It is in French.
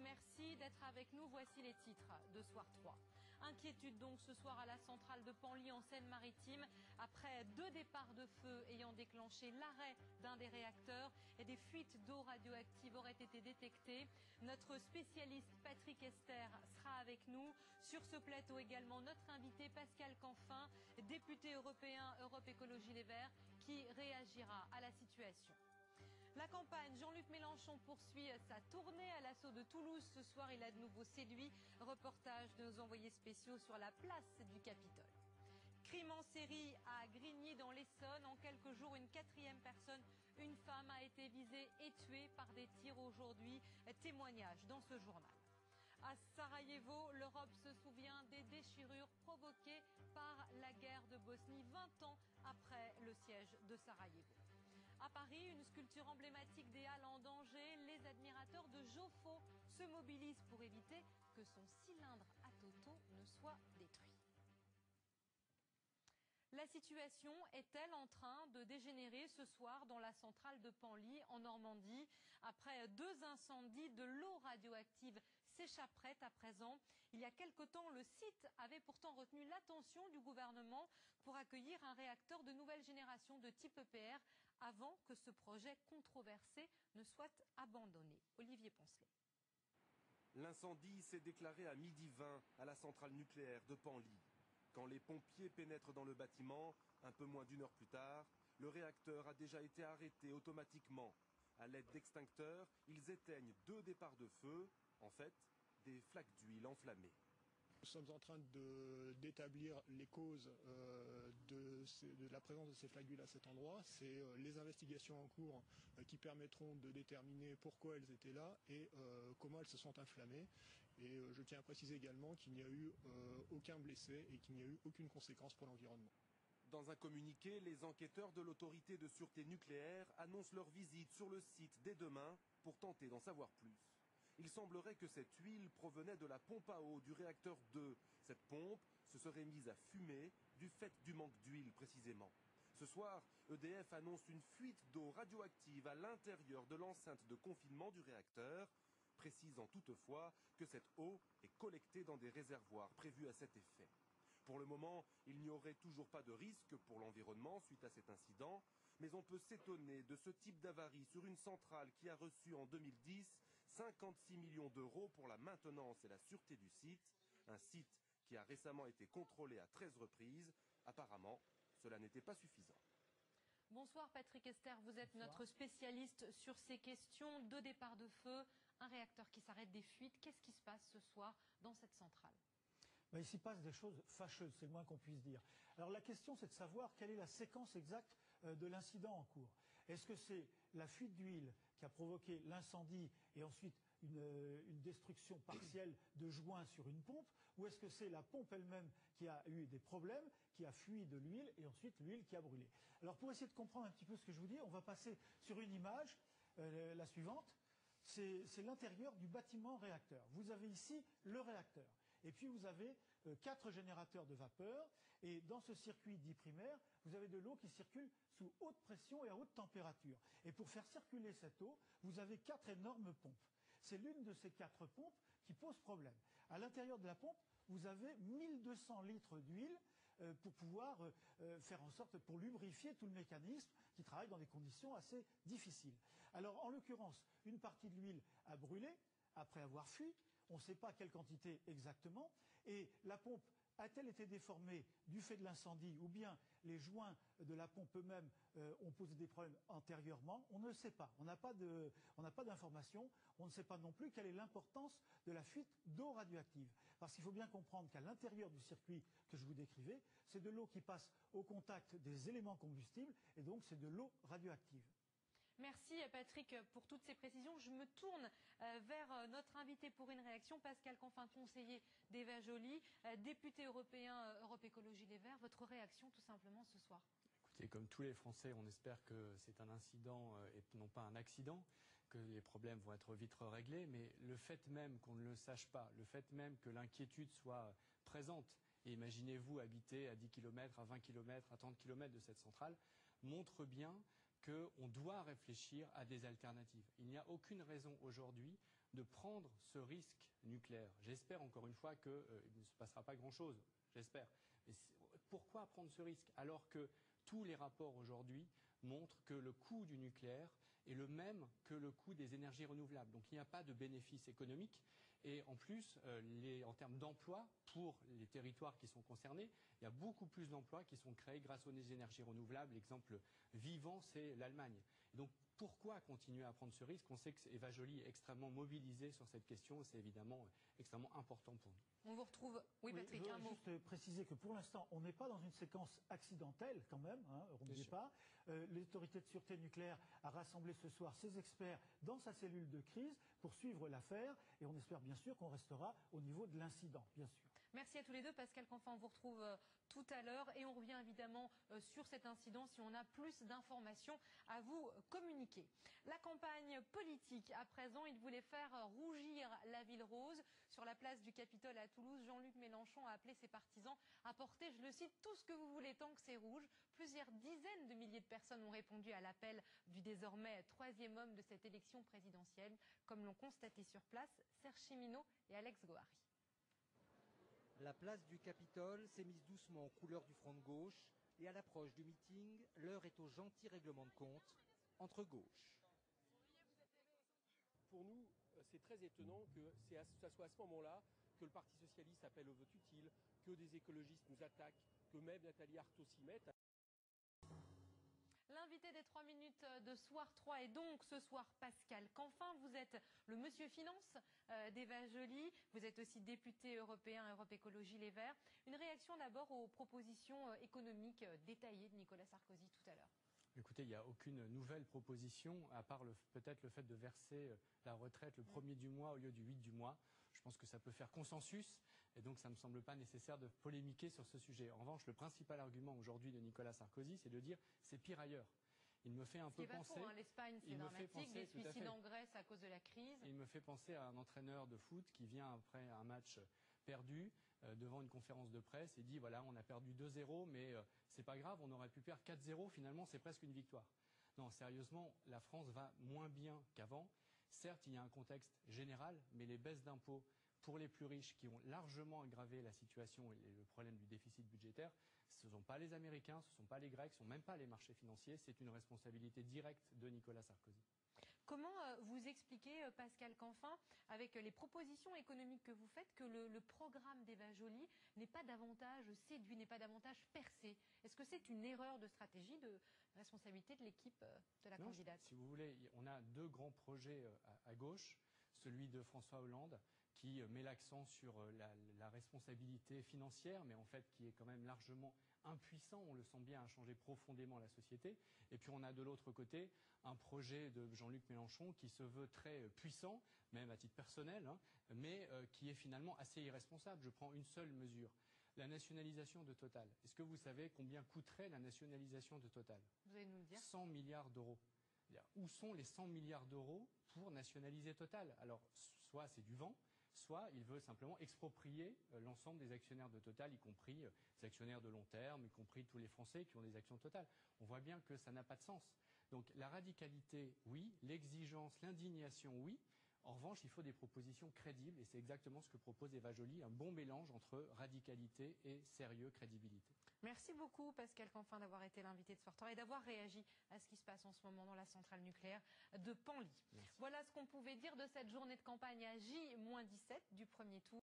merci d'être avec nous. Voici les titres de Soir 3. Inquiétude donc ce soir à la centrale de Penly en Seine-Maritime après 2 départs de feu ayant déclenché l'arrêt d'un des réacteurs et des fuites d'eau radioactive auraient été détectées. Notre spécialiste Patrick Esther sera avec nous. Sur ce plateau également notre invité Pascal Canfin, député européen Europe Écologie Les Verts, qui réagira à la situation. La campagne, Jean-Luc Mélenchon poursuit sa tournée à l'assaut de Toulouse. Ce soir, il a de nouveau séduit. Reportage de nos envoyés spéciaux sur la place du Capitole. Crime en série à Grigny dans l'Essonne. En quelques jours, une 4e personne, une femme, a été visée et tuée par des tirs aujourd'hui. Témoignage dans ce journal. À Sarajevo, l'Europe se souvient des déchirures provoquées par la guerre de Bosnie 20 ans après le siège de Sarajevo. À Paris, une sculpture emblématique des Halles en danger. Les admirateurs de Joffo se mobilisent pour éviter que son cylindre à Toto ne soit détruit. La situation est-elle en train de dégénérer ce soir dans la centrale de Penly en Normandie? Après 2 incendies, de l'eau radioactive s'échapperait à présent. Il y a quelque temps, le site avait pourtant retenu l'attention du gouvernement pour accueillir un réacteur de nouvelle génération de type EPR avant que ce projet controversé ne soit abandonné. Olivier Poncelet. L'incendie s'est déclaré à 12h20 à la centrale nucléaire de Penly. Quand les pompiers pénètrent dans le bâtiment, un peu moins d'1 heure plus tard, le réacteur a déjà été arrêté automatiquement. À l'aide d'extincteurs, ils éteignent 2 départs de feu, en fait, des flaques d'huile enflammées. Nous sommes en train d'établir les causes de la présence de ces flaques d'huile à cet endroit. C'est les investigations en cours qui permettront de déterminer pourquoi elles étaient là et comment elles se sont inflammées. Et je tiens à préciser également qu'il n'y a eu aucun blessé et qu'il n'y a eu aucune conséquence pour l'environnement. Dans un communiqué, les enquêteurs de l'autorité de sûreté nucléaire annoncent leur visite sur le site dès demain pour tenter d'en savoir plus. Il semblerait que cette huile provenait de la pompe à eau du réacteur 2. Cette pompe se serait mise à fumer du fait du manque d'huile précisément. Ce soir, EDF annonce une fuite d'eau radioactive à l'intérieur de l'enceinte de confinement du réacteur, précisant toutefois que cette eau est collectée dans des réservoirs prévus à cet effet. Pour le moment, il n'y aurait toujours pas de risque pour l'environnement suite à cet incident, mais on peut s'étonner de ce type d'avarie sur une centrale qui a reçu en 2010 56 millions d'euros pour la maintenance et la sûreté du site, un site qui a récemment été contrôlé à 13 reprises. Apparemment, cela n'était pas suffisant. Bonsoir Patrick Esther, vous êtes notre spécialiste sur ces questions. 2 départs de feu, un réacteur qui s'arrête, des fuites. Qu'est-ce qui se passe ce soir dans cette centrale ? Il s'y passe des choses fâcheuses, c'est le moins qu'on puisse dire. Alors la question, c'est de savoir quelle est la séquence exacte de l'incident en cours. Est-ce que c'est la fuite d'huile qui a provoqué l'incendie et ensuite une destruction partielle de joints sur une pompe, ou est-ce que c'est la pompe elle-même qui a eu des problèmes, qui a fui de l'huile et ensuite l'huile qui a brûlé? Alors pour essayer de comprendre un petit peu ce que je vous dis, on va passer sur une image, la suivante. C'est l'intérieur du bâtiment réacteur. Vous avez ici le réacteur. Et puis vous avez 4 générateurs de vapeur. Et dans ce circuit dit primaire, vous avez de l'eau qui circule sous haute pression et à haute température. Et pour faire circuler cette eau, vous avez 4 énormes pompes. C'est l'une de ces 4 pompes qui pose problème. À l'intérieur de la pompe, vous avez 1200 litres d'huile pour pouvoir faire en sorte, pour lubrifier tout le mécanisme qui travaille dans des conditions assez difficiles. Alors en l'occurrence, une partie de l'huile a brûlé après avoir fui. On ne sait pas quelle quantité exactement. Et la pompe a-t-elle été déformée du fait de l'incendie ou bien les joints de la pompe eux-mêmes ont posé des problèmes antérieurement? On ne le sait pas. On n'a pas d'informations. On ne sait pas non plus quelle est l'importance de la fuite d'eau radioactive. Parce qu'il faut bien comprendre qu'à l'intérieur du circuit que je vous décrivais, c'est de l'eau qui passe au contact des éléments combustibles et donc c'est de l'eau radioactive. Merci Patrick pour toutes ces précisions. Je me tourne vers notre invité pour une réaction, Pascal Canfin, conseiller d'Eva Joly, député européen Europe Écologie Les Verts. Votre réaction tout simplement ce soir? Écoutez, comme tous les Français, on espère que c'est un incident et non pas un accident, que les problèmes vont être vite réglés, mais le fait même qu'on ne le sache pas, le fait même que l'inquiétude soit présente, et imaginez-vous habiter à 10 km, à 20 km, à 30 km de cette centrale, montre bien qu'on doit réfléchir à des alternatives. Il n'y a aucune raison aujourd'hui de prendre ce risque nucléaire. J'espère encore une fois qu'il ne se passera pas grand-chose, j'espère. Mais pourquoi prendre ce risque alors que tous les rapports aujourd'hui montrent que le coût du nucléaire est le même que le coût des énergies renouvelables. Donc il n'y a pas de bénéfice économique. Et en plus, en termes d'emploi, pour les territoires qui sont concernés, il y a beaucoup plus d'emplois qui sont créés grâce aux énergies renouvelables. L'exemple vivant, c'est l'Allemagne. Donc pourquoi continuer à prendre ce risque? On sait que Eva Joly est extrêmement mobilisée sur cette question. C'est évidemment extrêmement important pour nous. On vous retrouve. Oui, Patrick, je un mot. juste préciser que pour l'instant, on n'est pas dans une séquence accidentelle quand même, n'oubliez pas. L'autorité de sûreté nucléaire a rassemblé ce soir ses experts dans sa cellule de crise pour suivre l'affaire et on espère bien sûr qu'on restera au niveau de l'incident, bien sûr. Merci à tous les deux. Pascal Canfin, on vous retrouve tout à l'heure et on revient évidemment sur cet incident si on a plus d'informations à vous communiquer. La campagne politique, à présent, il voulait faire rougir la ville rose. Sur la place du Capitole à Toulouse, Jean-Luc Mélenchon a appelé ses partisans à porter, je le cite, tout ce que vous voulez tant que c'est rouge. Plusieurs dizaines de milliers de personnes ont répondu à l'appel du désormais troisième homme de cette élection présidentielle, comme l'ont constaté sur place Serge Chiminot et Alex Gohary. La place du Capitole s'est mise doucement aux couleurs du front de gauche et à l'approche du meeting, l'heure est au gentil règlement de compte entre gauche. Pour nous, c'est très étonnant que ça soit à ce moment-là que le Parti socialiste appelle au vote utile, que des écologistes nous attaquent, que même Nathalie Arthaud s'y mette. L'invité des 3 minutes de Soir 3 est donc ce soir Pascal Canfin. Vous êtes le monsieur finance d'Eva Joly. Vous êtes aussi député européen Europe Écologie Les Verts. Une réaction d'abord aux propositions économiques détaillées de Nicolas Sarkozy tout à l'heure. Écoutez, il n'y a aucune nouvelle proposition, à part peut-être le fait de verser la retraite le 1er du mois au lieu du 8 du mois. Je pense que ça peut faire consensus et donc ça ne me semble pas nécessaire de polémiquer sur ce sujet. En revanche, le principal argument aujourd'hui de Nicolas Sarkozy, c'est de dire c'est pire ailleurs. Il me fait un peu penser. L'Espagne, c'est dramatique, des suicides en Grèce à cause de la crise. Il me fait penser à un entraîneur de foot qui vient après un match perdu devant une conférence de presse et dit voilà, on a perdu 2-0, mais c'est pas grave, on aurait pu perdre 4-0, finalement c'est presque une victoire. Non, sérieusement, la France va moins bien qu'avant. Certes, il y a un contexte général, mais les baisses d'impôts pour les plus riches qui ont largement aggravé la situation et le problème du déficit budgétaire, ce ne sont pas les Américains, ce ne sont pas les Grecs, ce ne sont même pas les marchés financiers, c'est une responsabilité directe de Nicolas Sarkozy. Comment vous expliquez, Pascal Canfin, avec les propositions économiques que vous faites, que le programme d'Eva Joly n'est pas davantage séduit, n'est pas davantage percé? Est-ce que c'est une erreur de stratégie, de responsabilité de l'équipe de la candidate? Si vous voulez, on a deux grands projets à gauche. Celui de François Hollande, qui met l'accent sur la responsabilité financière, mais en fait qui est quand même largement impuissant, on le sent bien, à changer profondément la société. Et puis on a de l'autre côté un projet de Jean-Luc Mélenchon qui se veut très puissant, même à titre personnel, mais qui est finalement assez irresponsable. Je prends une seule mesure. La nationalisation de Total. Est-ce que vous savez combien coûterait la nationalisation de Total? Vous allez nous le dire. 100 milliards d'euros. Où sont les 100 milliards d'euros pour nationaliser Total? Alors, soit c'est du vent, soit il veut simplement exproprier l'ensemble des actionnaires de Total, y compris les actionnaires de long terme, y compris tous les Français qui ont des actions Total. On voit bien que ça n'a pas de sens. Donc la radicalité, oui, l'exigence, l'indignation, oui. En revanche, il faut des propositions crédibles et c'est exactement ce que propose Eva Joly, un bon mélange entre radicalité et sérieux, crédibilité. Merci beaucoup Pascal Canfin d'avoir été l'invité de Soir 3 et d'avoir réagi à ce qui se passe en ce moment dans la centrale nucléaire de Penly. Voilà ce qu'on pouvait dire de cette journée de campagne à J-17 du premier tour.